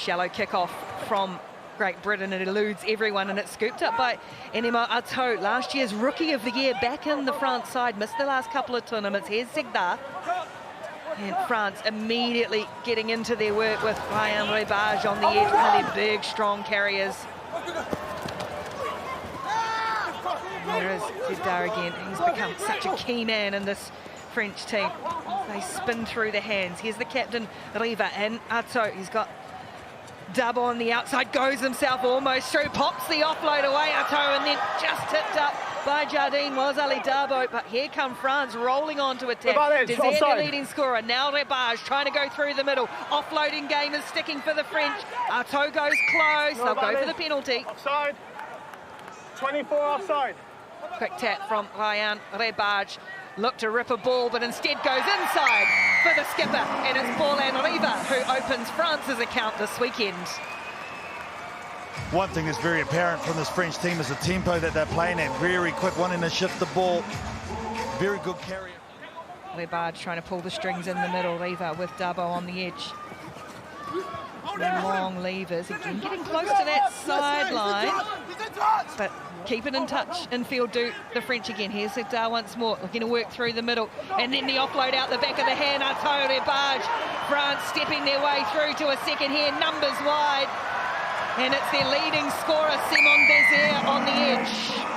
shallow kickoff from Great Britain. It eludes everyone, and it's scooped up by Enema Ato, last year's Rookie of the Year, back in the France side, missed the last couple of tournaments. Here's Zegda. And France immediately getting into their work with Ryan Rebage on the edge, one of their big, strong carriers. There is Zegda again. He's become such a key man in this French team. They spin through the hands. Here's the captain, Riva, and Ato. He's got Dub on the outside, goes himself almost through, pops the offload away, Ato, and then just tipped up by Jardine was Ali Darbo. But here come France rolling on to attack. Desert, the leading scorer. Now Rebage trying to go through the middle. Offloading game is sticking for the French. Ato goes close. They'll go for the penalty. Offside. 24 offside. Quick tap from Ryan Rebage. Looked to rip a ball, but instead goes inside for the skipper. And it's Paulin Riva who opens France's account this weekend. One thing that's very apparent from this French team is the tempo that they're playing at. Very quick, wanting to shift the ball. Very good carrier. Rebage trying to pull the strings in the middle. Riva with Dabo on the edge. Long levers, again getting close to that sideline, but keep it in touch in field do the French again. Here's Zegda once more, looking to work through the middle, and then the offload out the back of the hand. Ato Rebage, France stepping their way through to a second here, numbers wide, and it's their leading scorer, Simon Desert, on the edge.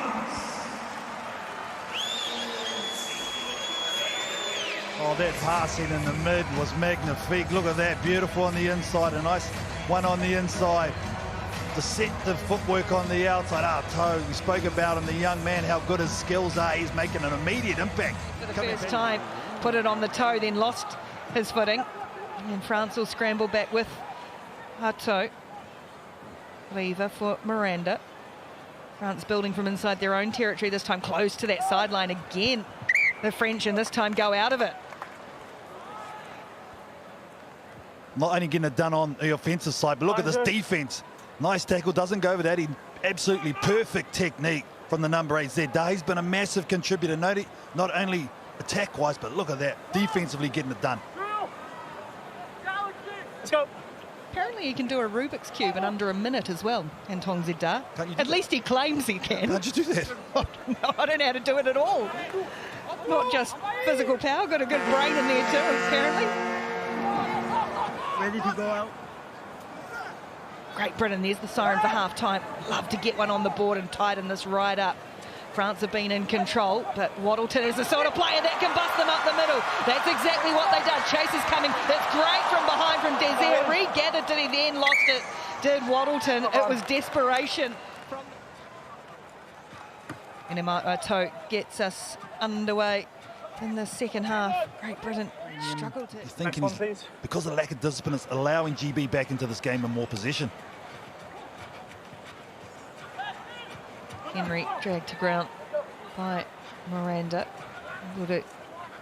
Oh, that passing in the mid was magnifique. Look at that, beautiful on the inside, a nice one on the inside. Deceptive footwork on the outside. Ato, we spoke about him, the young man, how good his skills are. He's making an immediate impact. For the first time, put it on the toe, then lost his footing. And France will scramble back with Ato. Riva for Miranda. France building from inside their own territory, this time close to that sideline again. The French, and this time go out of it. Not only getting it done on the offensive side, but look at this defense. Nice tackle, doesn't go over that. Absolutely perfect technique from the number 8, Zegda. He's been a massive contributor, not only attack-wise, but look at that, defensively getting it done. Let's go. Apparently he can do a Rubik's Cube in under a minute as well, Anton Zegda. At least he claims he can. Can't you do that? No, I don't know how to do it at all. Not just physical power, got a good brain in there too, apparently. Ready to go out. Great Britain, there's the siren for half-time. Love to get one on the board and tighten this right up. France have been in control, but Waddleton is the sort of player that can bust them up the middle. That's exactly what they did. Chase is coming. That's great from behind from Desert. Regathered, did he then lost it? Did Waddleton. It was desperation. And Ato gets us underway in the second half. Great Britain struggled to... You think because of the lack of discipline, it's allowing GB back into this game and more possession. Henry dragged to ground by Miranda. Able to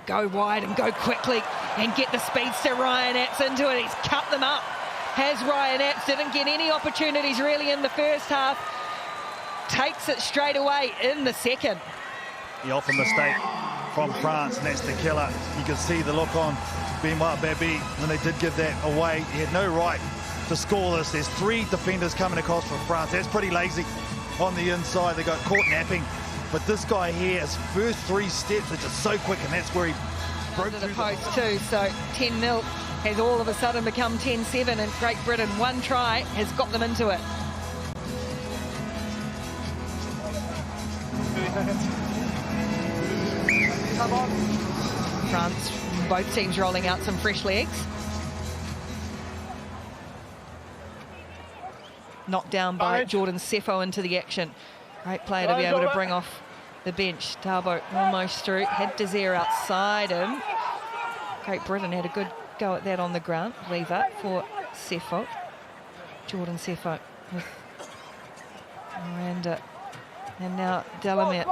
go wide and go quickly and get the speedster Ryan Apps into it. He's cut them up. Has Ryan Apps, didn't get any opportunities really in the first half. Takes it straight away in the second. The often mistake from France, and that's the killer. You can see the look on Benoit Babi when they did give that away. He had no right to score this. There's 3 defenders coming across for France. That's pretty lazy on the inside. They got caught napping. But this guy here, his first 3 steps are just so quick, and that's where he broke through the post too. So 10-0 has all of a sudden become 10-7, and Great Britain, 1 try has got them into it. France, both teams rolling out some fresh legs. Knocked down by Jordan Sefo into the action. Great player to be able to bring off the bench. Darbo almost through, had Desert outside him. Great Britain had a good go at that on the ground. Riva for Sefo. Jordan Sefo with Miranda. And now Delamere.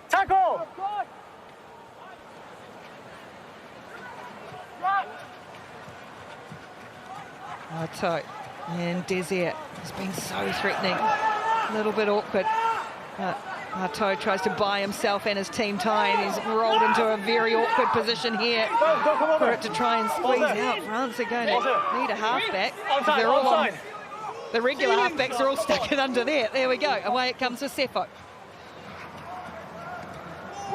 Tackle! Ato and Desert has been so threatening. A little bit awkward. Artaud tries to buy himself and his team time. He's rolled into a very awkward position here for it to try and squeeze out. France are going to need a halfback. They're all on. The regular halfbacks are all stuck in under there. There we go. Away it comes with Sefo.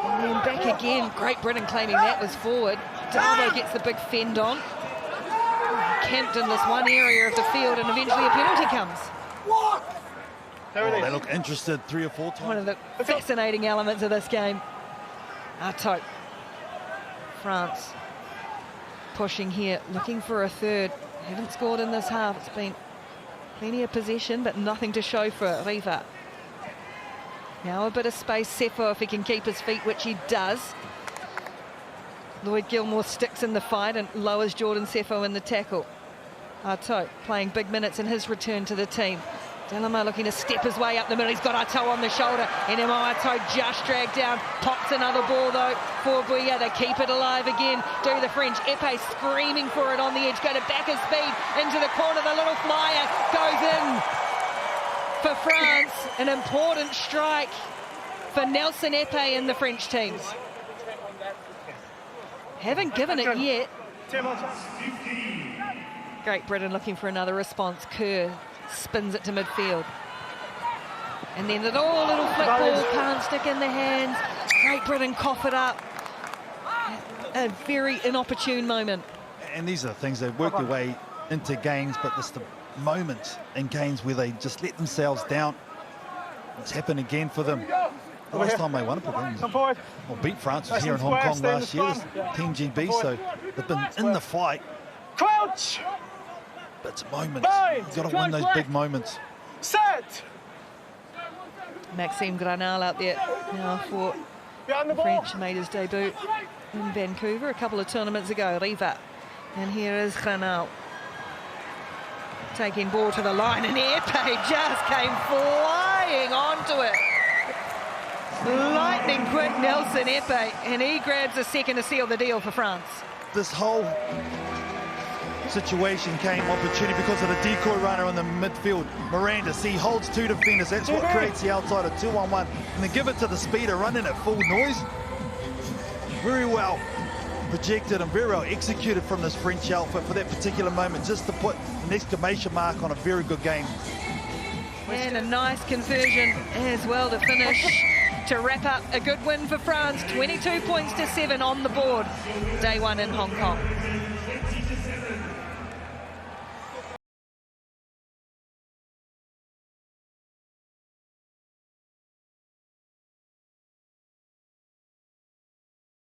And then back again. Great Britain claiming that was forward. Darbo gets the big fend on. Camped in this one area of the field, and eventually a penalty comes. They look interested 3 or 4 times. One of the fascinating elements of this game. Artaud. France pushing here, looking for a third. Haven't scored in this half. It's been plenty of possession, but nothing to show for it. Riva. Now a bit of space. Sefo, if he can keep his feet, which he does. Lloyd Gilmore sticks in the fight and lowers Jordan Sefo in the tackle. Artaud playing big minutes in his return to the team. Delamar looking to step his way up the middle. He's got Artaud on the shoulder. And Artaud just dragged down. Pops another ball though for Bouya. They keep it alive again. Do the French. Epé screaming for it on the edge. Go to back his speed into the corner. The little flyer goes in for France. An important strike for Nelson Epé and the French team. Haven't given it yet. Great Britain looking for another response. Kerr spins it to midfield. And then the little flick ball can't stick in the hands. Great Britain cough it up. A very inopportune moment. And these are the things that work their way into games, but there's the moments in games where they just let themselves down. It's happened again for them. The last time they won a game, or beat France was here in Hong Kong last year, this Team GB, so they've been in the fight. Crouch! But it's moments. You've got to win those big moments. Set! Maxime Granal out there now for the French. Made his debut in Vancouver a couple of tournaments ago. Riva. And here is Granal. Taking ball to the line, and Epé just came flying onto it. Lightning quick Nelson Epé, and he grabs a second to seal the deal for France. This whole situation came opportunity because of the decoy runner in the midfield. Miranda, he holds 2 defenders. That's what creates the outside of 2-on-1. And then give it to the speeder, running at full noise. Very well projected and very well executed from this French outfit for that particular moment, just to put an exclamation mark on a very good game. And a nice conversion as well to finish, to wrap up a good win for France. 22 points to 7 on the board. Day 1 in Hong Kong.